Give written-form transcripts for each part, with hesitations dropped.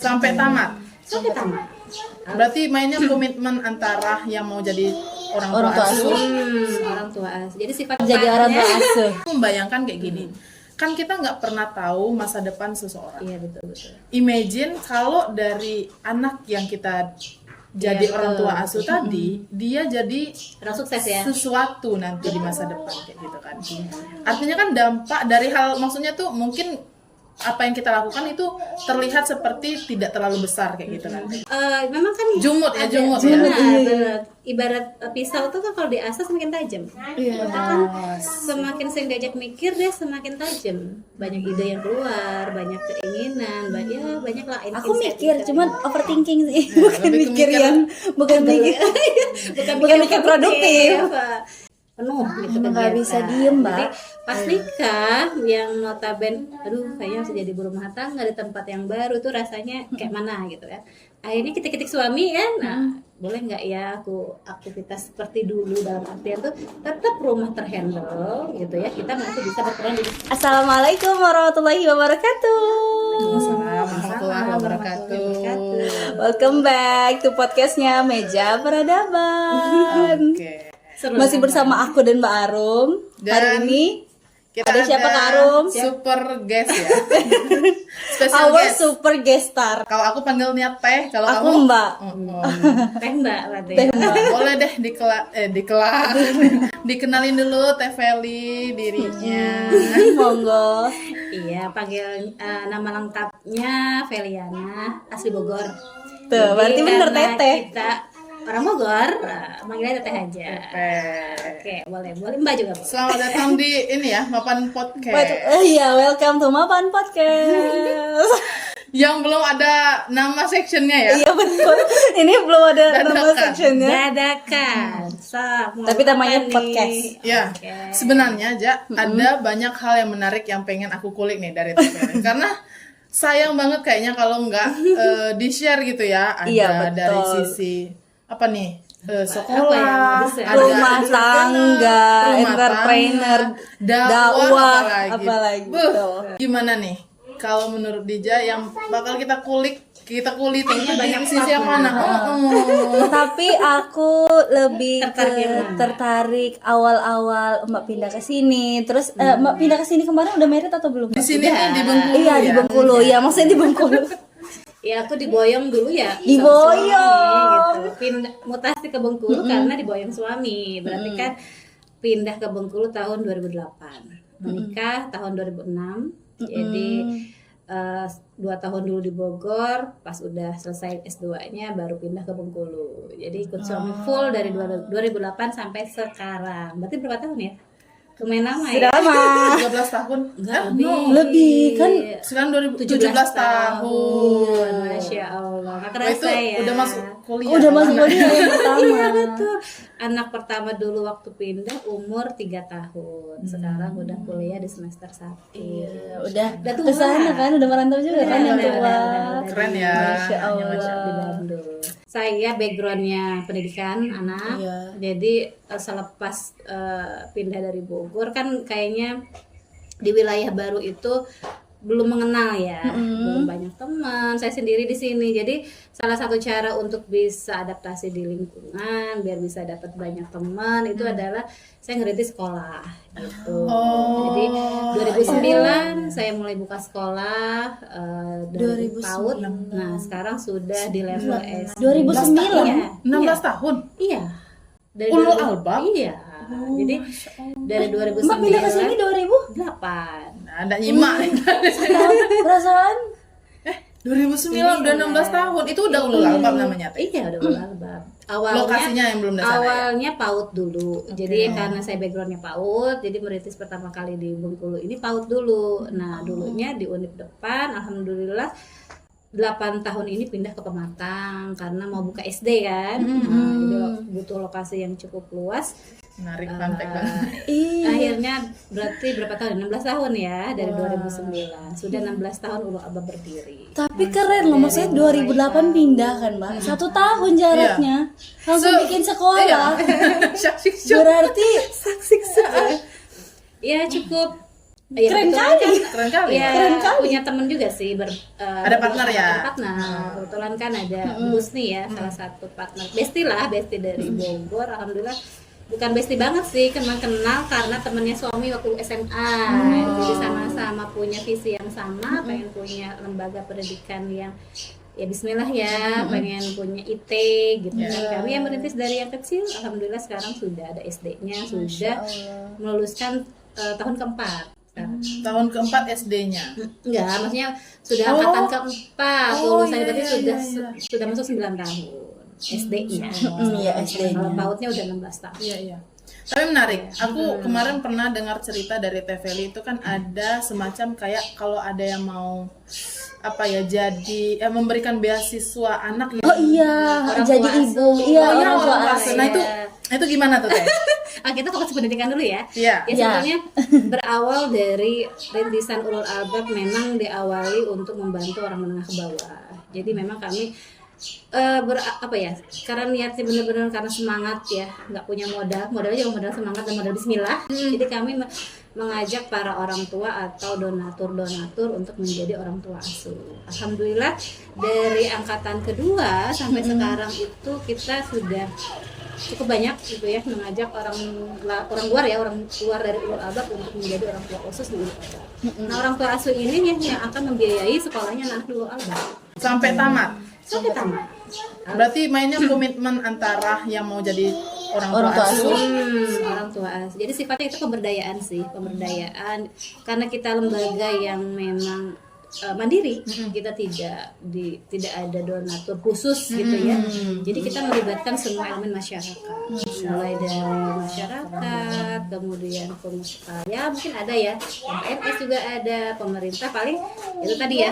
sampai tamat. Sampai tamat. Berarti mainnya komitmen antara yang mau jadi orang tua asuh. Orang tua asuh. Jadi sifat Jadi orang tua asuh. Membayangkan kayak gini. Kan kita nggak pernah tahu masa depan seseorang. Iya betul. Imagine kalau dari anak yang kita jadi orang tua asuh tadi, dia jadi orang sukses ya. sesuatu nanti di masa depan kayak gitu kan. Artinya kan dampak dari hal, maksudnya tuh mungkin apa yang kita lakukan itu terlihat seperti tidak terlalu besar kayak gitu nanti. Memang kan Jumut ya. benar. Ibarat pisau tuh kan kalau diasah semakin tajam. Iya. Kita kan semakin sering diajak mikir dia semakin tajam. Banyak ide yang keluar, banyak keinginan, banyak lah. Aku mikir, cuman overthinking sih. Bukan lebih ke mikir mikir. yang bukan mikir. Bukan mikir produktif. Penuh gitu Emang nggak kegiatan. bisa diem, Mbak. Jadi pas nikah yang notaben, aduh kayaknya harus jadi berumah tangga di tempat yang baru tuh rasanya kayak mana gitu kan. Akhirnya ketik-ketik suami kan, nah boleh nggak ya aku aktivitas seperti dulu, dalam artian tuh tetap rumah terhandle gitu ya, kita masih bisa berperan di. Assalamualaikum warahmatullahi wabarakatuh. Waalaikumsalam warahmatullahi wabarakatuh. Welcome back to podcastnya Meja Peradaban. Oke. Seru Masih kan? bersama aku dan Mbak Arum. Hari Dan ini Kita ada siapa Kak Arum? Super guest ya. Special Our guest. super guest star. Kalau aku panggilnya Teh, kalau Aku kamu Mbak. Teh Mbak berarti. Teh Mbak. Boleh deh dikenalin dulu Teh Feli dirinya. Monggo. Iya, panggil nama lengkapnya Feliana, asli Bogor. Tuh, berarti bener karena Teteh. Kita orang Bogor, manggilnya Teteh aja. Teh. Oke, boleh Mbak juga boleh. Selamat datang di ini ya, Mapan Podcast. Iya, welcome to Mapan Podcast. Yang belum ada nama sectionnya ya. Iya betul. Ini belum ada nama Dadakan. sectionnya. Dadakan. Tapi namanya podcast. Ya, sebenarnya aja ada banyak hal yang menarik yang pengen aku kulik nih dari Teh Feli. Karena sayang banget kayaknya kalau nggak di-share gitu ya. Ada Iya, betul. dari sisi apa nih? Sekolah, Apa yang mau di-share? ada Rumah entrepreneur, tangga, rumah entrepreneur, tangga, dakwah, apalagi. apalagi. Buh, Betul. gimana nih? Kalau menurut Dija yang bakal kita kulik itu Kayaknya banyak dari sisi yang mana? Tapi aku lebih Tertarik yang mana? tertarik awal-awal Mbak pindah ke sini. Terus Mbak pindah ke sini kemarin udah married atau belum? Di sini nih di Bengkulu. Iya, di ya? Bengkulu. Iya, maksudnya di Bengkulu. Ya aku diboyong dulu ya. Diboyong. sama suami, gitu. Pindah mutasi ke Bengkulu karena diboyong suami. Berarti kan pindah ke Bengkulu tahun 2008. Menikah tahun 2006. Jadi 2 tahun dulu di Bogor, pas udah selesai S2-nya baru pindah ke Bengkulu. Jadi ikut suami full dari 2008 sampai sekarang. Berarti berapa tahun ya? Lumayan lama ya? Sudah lama. 13 tahun. Enggak, Lebih kan Sekarang 17 tahun. Masya Allah. Nggak Oh, kerasa ya. udah masuk kuliah. udah masuk kuliah yang pertama. Iya betul. Anak pertama dulu waktu pindah umur 3 tahun. Sekarang udah kuliah di semester 1. Udah tua. kesana kan, udah merantau juga kan yang tua. Keren ya. Masya Allah. Di Bandung. Saya backgroundnya pendidikan anak. Iya. Jadi selepas pindah dari Bogor kan kayaknya di wilayah baru itu belum mengenal ya, belum banyak teman. Saya sendiri di sini, jadi salah satu cara untuk bisa adaptasi di lingkungan, biar bisa dapat banyak teman itu adalah saya ngerintis sekolah gitu. Jadi 2009 saya mulai buka sekolah dari 2009. PAUD. Nah sekarang sudah di level S. 2009? Iya. 16 tahun. Iya. Dari Ulul 2000 albab? Iya. Jadi dari 2009 Mbak pindah ke sini 2000? 8. Nah, ada nyimak nih. Perasaan 2009 udah 16 tahun. Itu udah ulul albab namanya, Teh. Iya, udah ulul albab. Awalnya Lokasinya yang belum dasar ya. awalnya PAUD dulu. Jadi karena saya backgroundnya PAUD, jadi merintis pertama kali di Bengkulu ini PAUD dulu. Nah, dulunya di Unip depan, alhamdulillah 8 tahun ini pindah ke Pematang karena mau buka SD kan. Nah, jadi butuh lokasi yang cukup luas. Menarik pantek banget. Akhirnya berarti berapa tahun? 16 tahun ya dari 2009. Sudah 16 tahun Ulul Albab berdiri. tapi keren loh, maksudnya 2008 pindah kan Mbak, 1 tahun jaraknya langsung bikin sekolah. Syak-syak-syak. Berarti Ya cukup Ya, Keren kebetulan kali. Keren kali. Ya, Keren kali. punya temen juga sih Ada partner ya? ada partner. Kebetulan kan ada Husni ya, salah satu partner bestie lah, bestie dari Bogor. Alhamdulillah bukan bestie banget sih, kenal karena temennya suami waktu SMA. Jadi sama-sama punya visi yang sama, pengen punya lembaga pendidikan yang ya bismillah ya, pengen punya IT gitu kan. Kami yang merintis dari yang kecil, alhamdulillah sekarang sudah ada SD-nya, sudah meluluskan tahun keempat. Tahun keempat SD-nya. Enggak, maksudnya sudah angkatan keempat, lulusannya iya, berarti iya, sudah iya. sudah masuk 9 tahun SD-nya. Iya, SD-nya. Kalau PAUD-nya udah 16 tahun. Iya, iya. Tapi menarik. Aku kemarin pernah dengar cerita dari Teveli itu kan ada semacam kayak kalau ada yang mau apa ya jadi memberikan beasiswa anak yang Oh iya, Orang jadi tua ibu. asuh. Iya, Oh, iya, orang tua orang tua asuh. asuh. Nah itu gimana tuh Teh? Kita fokus ke pendidikan dulu ya. Iya. Ya sebetulnya berawal dari rintisan Ulul Albab memang diawali untuk membantu orang menengah ke bawah. Jadi memang kami karena niatnya benar-benar karena semangat ya, nggak punya modalnya cuma modal semangat dan modal bismillah. Jadi kami mengajak para orang tua atau donatur untuk menjadi orang tua asuh. Alhamdulillah dari angkatan kedua sampai sekarang itu kita sudah cukup banyak gitu ya, mengajak orang luar dari Ulul Albab untuk menjadi orang tua khusus di Ulul Albab. Nah, orang tua asuh ini yang akan membiayai sekolahnya anak di Ulul Albab Sampai tamat. sampai tamat. Berarti mainnya komitmen antara yang mau jadi orang tua asuh. Orang tua asuh. Jadi sifatnya itu pemberdayaan sih, pemberdayaan karena kita lembaga yang memang mandiri, kita tidak ada donatur khusus gitu ya. Jadi kita melibatkan semua elemen masyarakat, mulai dari masyarakat, kemudian pengusaha, ya mungkin ada ya, PNS juga ada, pemerintah paling itu tadi ya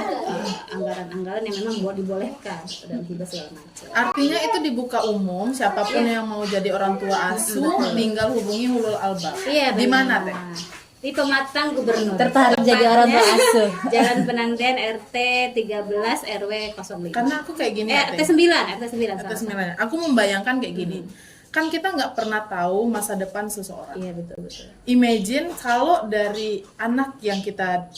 anggaran-anggaran yang memang dibolehkan dan hibah segala macam. Artinya itu dibuka umum, siapapun yang mau jadi orang tua asuh tinggal hubungi Ulul Albab. Iya, Di mana benar. Teh? Di Pematang Gubernur. Tertarik jadi orang tua asuh. Jalan Penandian RT 13 RW 05. Karena aku kayak gini RT Teh. 9, RT 9. Atas nilainya. Aku membayangkan kayak gini. Kan kita nggak pernah tahu masa depan seseorang. Iya, betul. Imagine kalau dari anak yang kita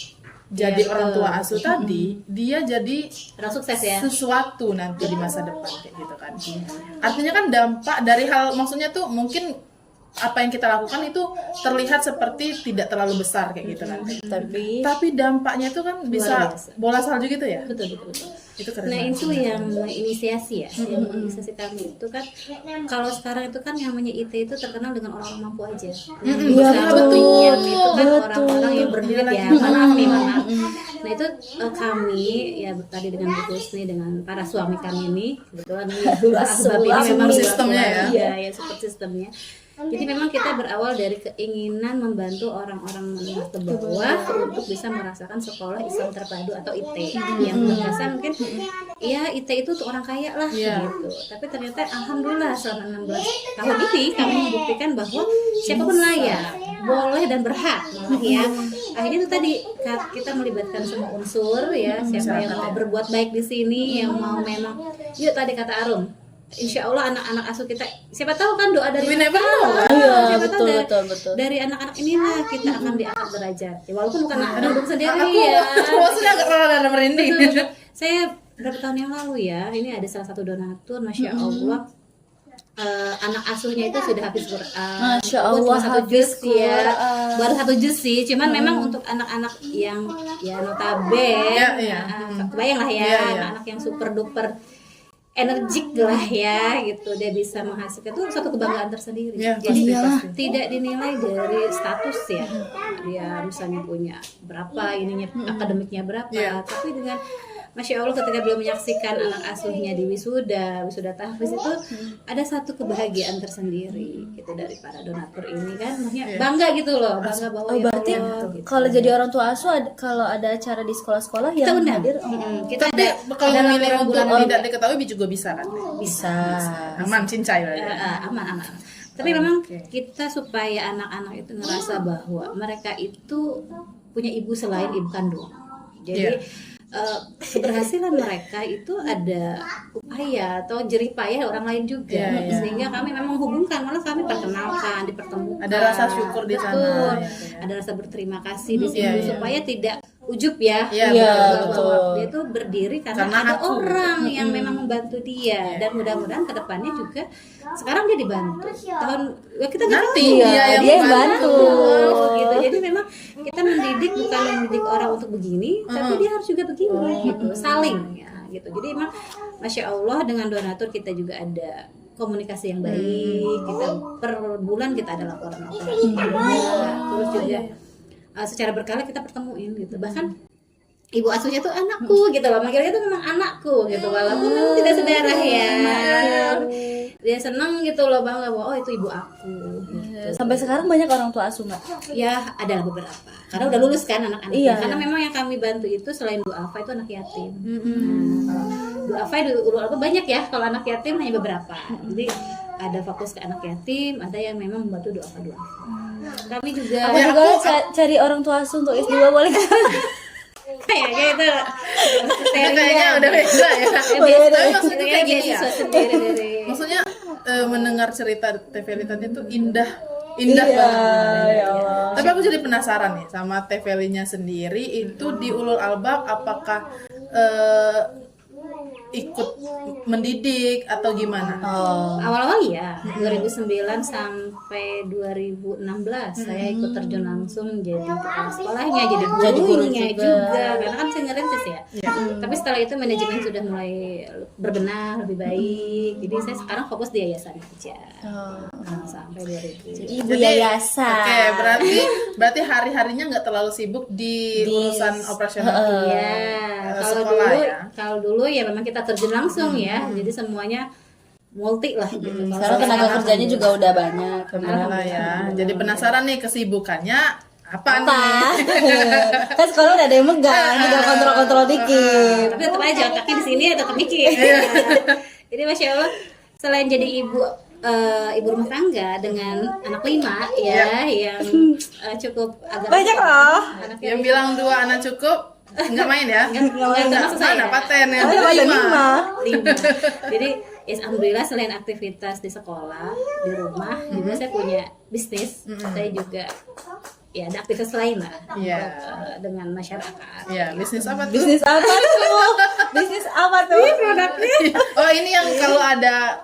jadi Iya, orang tua betul. asuh tadi, dia jadi Orang sukses ya. sesuatu nanti di masa depan kayak gitu kan. Artinya kan dampak dari hal, maksudnya tuh mungkin apa yang kita lakukan itu terlihat seperti tidak terlalu besar kayak gitu kan. Tapi dampaknya itu kan bisa biasa. bola salju gitu ya. Betul. Itu keren. Nah, banget. itu yang menginisiasi ya. Yang menginisiasi kami itu kan kalau sekarang itu kan yang namanya IT itu terkenal dengan orang mampu aja. Iya, betul. Yang itu kan Betul. orang-orang yang berduit ya. Maaf. Nah, itu kami ya tadi dengan Bu Husni dengan para suami kami ini kebetulan ini memang sistemnya ya. Iya, support sistemnya. Jadi memang kita berawal dari keinginan membantu orang-orang menengah ke bawah untuk bisa merasakan sekolah Islam terpadu atau IT. Yang biasa mungkin ya IT itu untuk orang kaya lah gitu. Tapi ternyata alhamdulillah selama 16 tahun ini kami membuktikan bahwa siapapun layak, boleh dan berhak ya. Akhirnya itu tadi kita melibatkan semua unsur ya, siapa yang mau berbuat baik di sini, yang mau memang yuk tadi kata Arum, Insya Allah anak-anak asuh kita, siapa tahu kan doa dari We never know. Iya, siapa tahu betul. dari anak-anak inilah kita akan diangkat derajat. Ya, walaupun bukan anak sendiri Aku ya. maksudnya agak rada merinding. Betul. Saya beberapa tahun yang lalu ya, ini ada salah satu donatur, masya Allah. Anak asuhnya itu sudah habis Quran. Masya Walaupun Allah, cuma 1 juz habis ya, Quran. baru 1 juz sih. Cuman memang untuk anak-anak yang ya notabene, kebayang lah ya, Iya. anak-anak yang super duper energik lah ya gitu, dia bisa menghasilkan itu suatu kebanggaan tersendiri. Ya, Jadi pasti. tidak dinilai dari status ya, dia misalnya punya berapa ininya, akademiknya berapa, Iya. tapi dengan Masya Allah ketika beliau menyaksikan anak asuhnya di wisuda tahfiz itu ada satu kebahagiaan tersendiri gitu dari para donatur ini kan, maksudnya bangga gitu loh, bangga bahwa Oh, ya berarti Allah, gitu. kalau jadi orang tua asuh kalau ada acara di sekolah-sekolah kita yang undang. hadir Kita Tapi kalau ada memilih laporan untuk bulanan tidak diketahui juga bisa kan? bisa. Aman, cincai berarti. aman. Tapi memang kita supaya anak-anak itu ngerasa bahwa mereka itu punya ibu selain ibu kandung. Jadi keberhasilan mereka itu ada payah atau jerih payah orang lain juga. Iya, iya. Sehingga kami memang menghubungkan, malah kami perkenalkan, dipertemukan. Ada rasa syukur di sana, Betul. gitu ya. Ada rasa berterima kasih di situ, Iya, iya. supaya tidak ujub ya. Iya, Bahwa betul. dia itu berdiri karena Karena ada aku. orang yang memang membantu dia, Iya. dan mudah-mudahan kedepannya juga sekarang dia dibantu. Tahun ya kita nggak Nanti tahu. Iya, dia yang bantu. Gitu. Jadi memang kita mendidik bukan mendidik orang untuk begini, tapi dia harus juga begini gitu, saling ya gitu. Jadi emang masya Allah dengan donatur kita juga ada komunikasi yang baik. Kita per bulan kita ada laporan-laporan. Terus juga secara berkala kita pertemuin gitu. Bahkan ibu asuhnya tuh anakku gitu loh, manggilnya tuh memang anakku gitu, walaupun memang tidak sedarah ya. Dia seneng gitu loh, bangga bahwa oh itu ibu aku gitu. Sampai sekarang banyak orang tua asuh nggak? Ya adalah beberapa, karena udah lulus kan anak-anaknya. Iya. Karena memang yang kami bantu itu selain Bu Afa itu anak yatim. Bu Afa di Ulul Albab banyak ya, kalau anak yatim hanya beberapa. Jadi ada fokus ke anak yatim, ada yang memang membantu doa. Kami juga Aku juga cari orang tua asuh untuk S2 boleh nggak? kayaknya itu Kayaknya udah beda ya. Tapi maksudnya kayak gini ya. dari Maksudnya mendengar cerita Teh Feli tadi itu indah Iya, banget. ya Allah. Tapi aku jadi penasaran nih sama Teh Felinya sendiri itu di Ulul Albab apakah ikut mendidik atau gimana? Oh. awal-awal ya 2009 sampai 2016 saya ikut terjun langsung jadi kepala sekolahnya, jadi guru gurunya juga. juga karena kan saya ngerintis ya. Iya. Tapi setelah itu manajemen sudah mulai berbenah lebih baik, jadi saya sekarang fokus di yayasan aja. Sampai 2000. Ibu yayasan. Oke, berarti hari-harinya nggak terlalu sibuk di urusan operasional. Iya, kalau sekolah dulu ya. kalau dulu ya memang kita terjun langsung ya, jadi semuanya multi lah gitu. Kalau Sekarang tenaga kerjanya juga udah banyak. Alhamdulillah ya. Jadi penasaran nih kesibukannya apa Apa? nih? Kan sekolah udah ada yang megang, tinggal kontrol-kontrol dikit. tapi tetap aja otaknya di sini tetap mikir. Jadi masya Allah, selain jadi ibu ibu rumah tangga dengan anak 5 ya, yang cukup agak Banyak loh. anaknya Yang bilang 2 anak cukup nggak main ya? nggak maksud saya. Mana paten ya? Ada 5. 5. Jadi ya alhamdulillah selain aktivitas di sekolah, di rumah juga saya punya bisnis. Saya juga ya ada aktivitas lain lah Iya. dengan masyarakat. Iya, bisnis apa tuh? Bisnis apa tuh? Bisnis apa tuh? Oh, ini yang kalau ada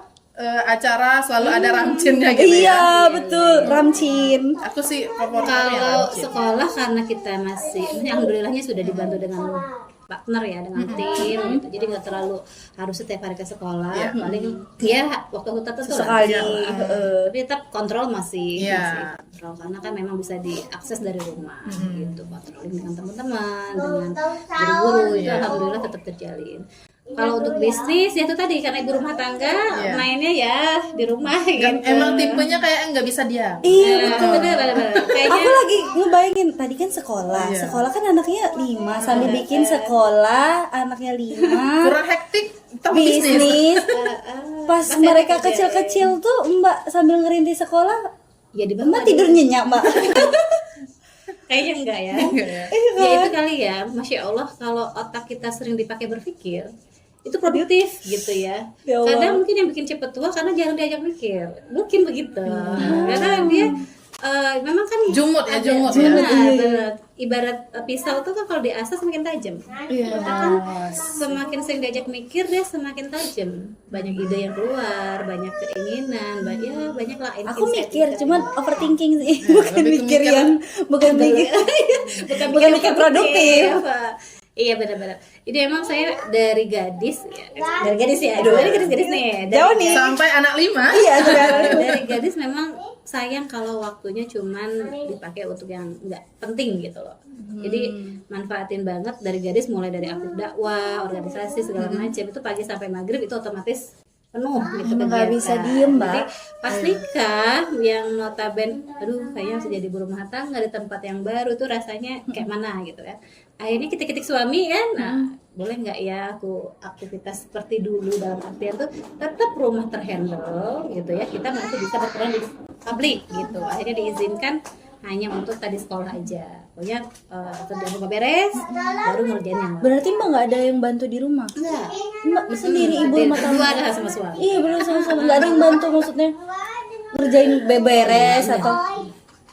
acara selalu ada ramcinnya gitu ya? Iya, betul. Ramcin. Aku sih favorit Kalau sekolah karena kita masih, alhamdulillahnya sudah dibantu dengan partner ya, dengan tim gitu. Jadi nggak terlalu harus setiap hari ke sekolah. Iya. Paling ya waktu tertentu Sekali. lah. Tapi tetap kontrol masih Iya. kontrol karena kan memang bisa diakses dari rumah gitu. Kontrolin dengan teman-teman, dengan guru-guru itu Iya. alhamdulillah tetap terjalin. Kalau untuk bisnis ya itu tadi karena ibu rumah tangga Iya. mainnya ya di rumah gitu. Emang tipenya kayak nggak bisa diam. Iya, betul. Bener. Aku Kayaknya lagi ngebayangin tadi kan sekolah. Iya. Sekolah kan anaknya 5, sambil bikin sekolah anaknya 5. Kurang hektik tapi bisnis. Bisnis. Pas Pasti mereka ada kerja. kecil-kecil tuh Mbak sambil ngerintis sekolah, ya di Mbak tidur nyenyak, Mbak. kayaknya enggak ya. Enggak ya? Ya itu kali ya, masya Allah kalau otak kita sering dipakai berpikir itu produktif gitu ya. Ya Allah. Kadang mungkin yang bikin cepet tua karena jarang diajak mikir, mungkin begitu. Karena dia memang kan Jumut ya, ada- jumut ya. benar. Ibarat pisau tuh kan kalau diasah semakin tajam. Iya. Kita kan semakin sering diajak mikir dia semakin tajam. Banyak ide yang keluar, banyak keinginan, banyak lah. Aku insight mikir, kita. cuman overthinking sih, bukan lebih ke mikir mikir. yang bukan mikir. Bukan mikir produktif. Iya benar-benar. Jadi emang saya dari gadis ya, dari gadis nih. Jauh nih. Sampai anak 5. Iya, sudah. Dari gadis memang sayang kalau waktunya cuman dipakai untuk yang nggak penting gitu loh. Jadi manfaatin banget dari gadis, mulai dari aktif dakwah, organisasi segala macam itu pagi sampai maghrib itu otomatis penuh gitu Emang nggak kegiatan. bisa diem, Mbak. Jadi pas nikah yang notaben, aduh kayaknya harus jadi ibu rumah tangga di tempat yang baru tuh rasanya kayak mana gitu kan. Akhirnya ketik-ketik suami kan, nah boleh nggak ya aku aktivitas seperti dulu, dalam artian tuh tetap rumah terhandle gitu ya, kita masih bisa berperan di publik gitu. Akhirnya diizinkan hanya untuk tadi sekolah aja. pokoknya kerjaan rumah beres baru ngerjain yang lain. Berarti Mbak nggak ada yang bantu di rumah? Enggak, Mbak sendiri ibu rumah tangga. berdua ada sama suami. Iya benar sama-sama, nggak ada yang bantu maksudnya ngerjain beberes atau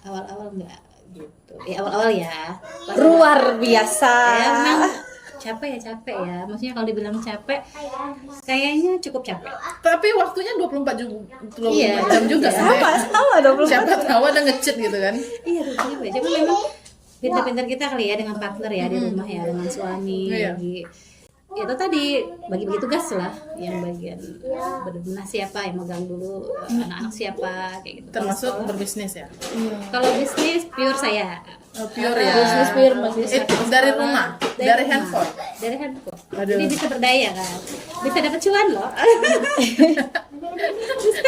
Awal-awal enggak gitu. Awal-awal ya. luar biasa. Ya, memang capek ya. Maksudnya kalau dibilang capek, kayaknya cukup capek. Tapi waktunya 24 jam, Iya. jam juga Sama 24 Siapa tahu ada ngecit gitu kan. Iya, rupanya capek. Cuma memang pintar-pintar kita kali ya dengan partner ya di rumah ya, dengan suami Iya. lagi. Itu tadi bagi-bagi tugas lah, yang bagian benar-benar siapa yang megang dulu, anak-anak siapa kayak gitu. Termasuk Kalau sekolah, berbisnis ya. kalau bisnis pure saya. Pure ya. Bisnis pure, Mbak. Dari rumah, dari rumah. handphone. Dari handphone. Aduh. Jadi bisa berdaya kan, bisa dapat cuan loh.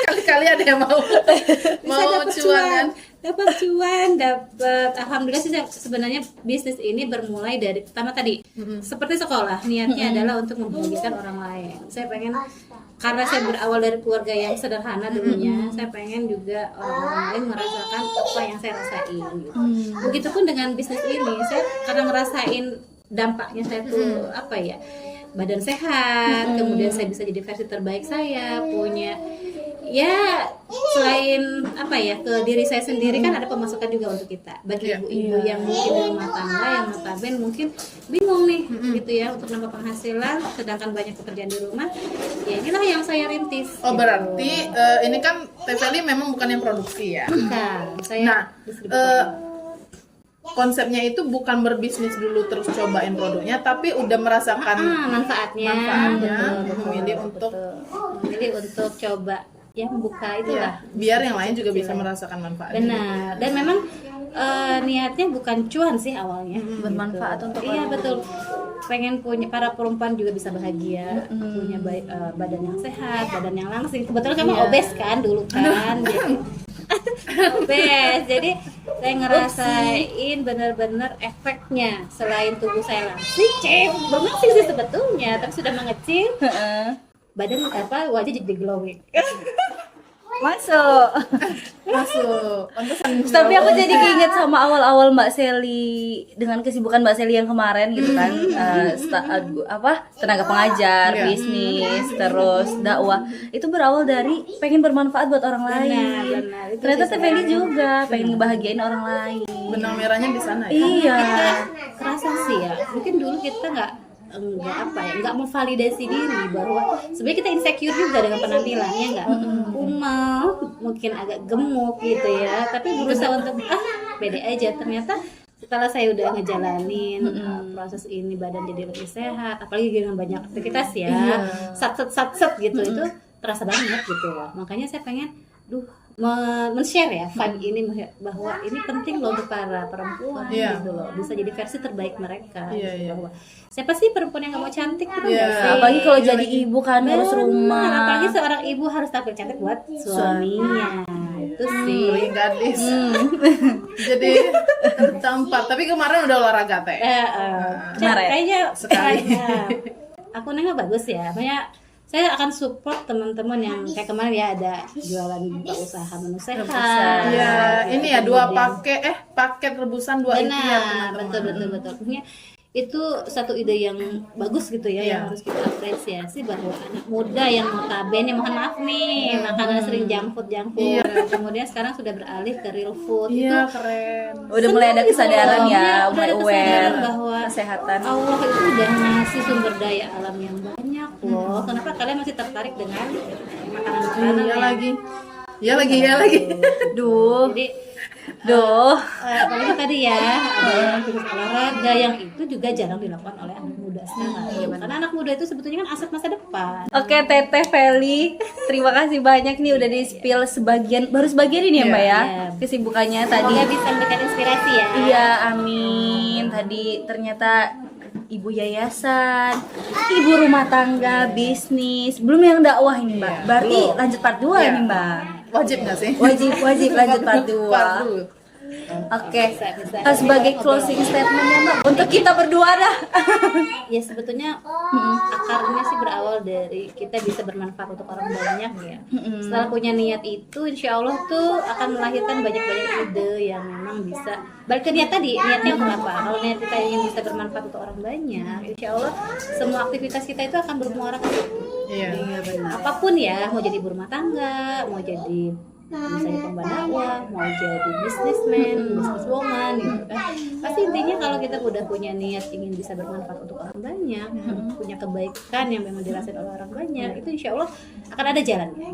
Kali-kali ada yang mau Bisa dapat cuan kan. dapat alhamdulillah sih sebenarnya bisnis ini bermulai dari pertama tadi seperti sekolah, niatnya adalah untuk membahagiakan orang lain. Saya pengen, karena saya berawal dari keluarga yang sederhana dulunya, saya pengen juga orang-orang lain merasakan apa yang saya rasain gitu. Begitupun dengan bisnis ini, saya karena ngerasain dampaknya, saya tuh apa ya, badan sehat, kemudian saya bisa jadi versi terbaik saya, punya ya selain apa ya, ke diri saya sendiri kan ada pemasukan juga untuk kita. Bagi Iya. ibu-ibu yang mungkin di rumah tangga yang notabene mungkin bingung nih gitu ya untuk nambah penghasilan, sedangkan banyak pekerjaan di rumah, ya inilah yang saya rintis. Oh gitu. berarti ini kan Teveli memang bukan yang produksi ya. Bukan, saya Nah, distributor. konsepnya itu bukan berbisnis dulu terus cobain produknya, tapi udah merasakan Manfaatnya, memilih untuk memilih untuk coba ya membuka itulah. biar yang lain juga bisa merasakan manfaatnya. Benar, dan memang niatnya bukan cuan sih awalnya, Bermanfaat gitu. untuk Iya orang. betul, pengen punya para perempuan juga bisa bahagia, punya badan yang sehat, badan yang langsing. Kebetulan kamu obes kan dulu kan, jadi obes, jadi saya ngerasain benar-benar efeknya. Selain tubuh saya langsing, berlangsing sih sebetulnya, tapi sudah mengecil, badan apa, wajah jadi glowing. Masuk. Pantesan. Tapi aku jadi keinget sama awal-awal Mbak Seli dengan kesibukan Mbak Seli yang kemarin gitu kan, tenaga pengajar, Iya. bisnis, terus dakwah. Itu berawal dari pengen bermanfaat buat orang lain. Benar. Itu Ternyata sih Teveli juga pengen ngebahagiain orang lain. Benang merahnya di sana ya. Iya. kerasa sih ya, mungkin dulu kita nggak memvalidasi diri bahwa sebenarnya kita insecure juga dengan penampilannya, nggak umel, mungkin agak gemuk gitu ya, tapi berusaha untuk pede aja. Ternyata setelah saya udah ngejalanin proses ini, badan jadi lebih sehat, apalagi dengan banyak aktivitas ya, satset gitu, itu terasa banget gitu loh. Makanya saya pengen men-share ya vibe ini, bahwa ini penting loh untuk para perempuan gitu loh, bisa jadi versi terbaik mereka. Iya, gitu. iya. Bahwa siapa sih perempuan yang gak mau cantik gitu, Iya. nggak sih? Apalagi kalau jadi ibu kan harus Benar, rumah. apalagi seorang ibu harus tampil cantik buat suaminya. Itu sih. Beli gadis. Jadi tampar. Tapi kemarin udah olahraga teh. Kemarin? Kayaknya Sekali. aku nengok bagus ya. Makanya saya akan support teman-teman yang kayak kemarin ya, ada jualan buka usaha menu sehat. Iya, ini ya dua Kemudian- paket rebusan 2 Benar, ikhtiar, teman-teman. betul. Maksudnya itu satu ide yang bagus gitu ya, Iya. yang harus kita apresiasi, bahwa anak muda yang notabene, mohon maaf nih, makanannya sering junk food, Iya. kemudian sekarang sudah beralih ke real food. Iya, Itu keren. Udah mulai ada kesadaran Iya, ya, udah mulai ada kesadaran aware bahwa kesehatan. Allah itu udah ngasih sumber daya alam yang banyak loh. Kenapa kalian masih tertarik dengan makanan-makanan Iya yang- lagi. Iya lagi. Duh, Jadi duh. apalagi tadi ya, ada aktivitas olahraga yang itu juga jarang dilakukan oleh anak muda sekarang. Karena anak muda itu sebetulnya kan aset masa depan. Oke, Teteh Feli, terima kasih banyak nih udah di-spill sebagian, baru sebagian ini ya Mbak ya, Iya. kesibukannya tadi. Semoga bisa memberikan inspirasi ya. Iya, amin. Tadi ternyata ibu yayasan, ibu rumah tangga, bisnis, belum yang dakwah ini Mbak. Iya, Berarti belum. lanjut part 2 Iya. nih Mbak. Wajib nggak sih? Wajib lanjut part 2. Part dulu. Oke. Bisa. Sebagai closing statementnya Mbak, untuk kita berdua dah. Ya sebetulnya akarnya sih berawal dari kita bisa bermanfaat untuk orang banyak ya. Setelah punya niat itu, insya Allah tuh akan melahirkan banyak-banyak ide yang memang bisa. Balik ke niat tadi, niatnya untuk apa? Kalau niat kita ingin bisa bermanfaat untuk orang banyak, insya Allah semua aktivitas kita itu akan bermuara ke situ. Iya. Apapun ya, mau jadi ibu rumah tangga, mau jadi misalnya pembawa dakwah, mau jadi businesswoman gitu kan. Pasti intinya kalau kita udah punya niat ingin bisa bermanfaat untuk orang banyak, punya kebaikan yang memang dirasain oleh orang banyak, itu insya Allah akan ada jalannya.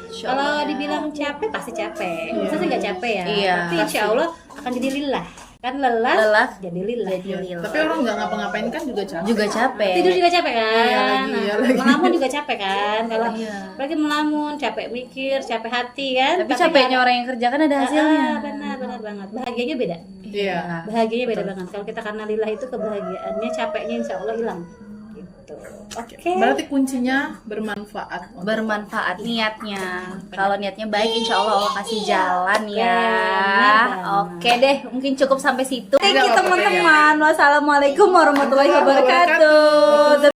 Kalau dibilang capek pasti capek, bisa sih nggak capek ya, Iya, tapi insya Allah akan jadi lillah. Kan lelah jadi lillah. Tapi orang nggak ngapa-ngapain kan juga capek. Juga capek. Tidur juga capek kan, Iya lagi. melamun juga capek kan, kalau Iya. apalagi melamun, capek mikir, capek hati kan. Tapi capeknya orang yang kerja kan ada hasilnya. Benar banget, bahagianya beda. Iya. Bahagianya beda banget. Kalau kita karena lillah itu kebahagiaannya, capeknya insya Allah hilang. Gitu. Oke. Berarti kuncinya bermanfaat. Bermanfaat niatnya. Kalau niatnya baik, insya Allah Allah kasih jalan ya. Benar banget. Oke deh, mungkin cukup sampai situ. Thank you Nggak apa-apa, teman-teman. Wassalamualaikum warahmatullahi wabarakatuh.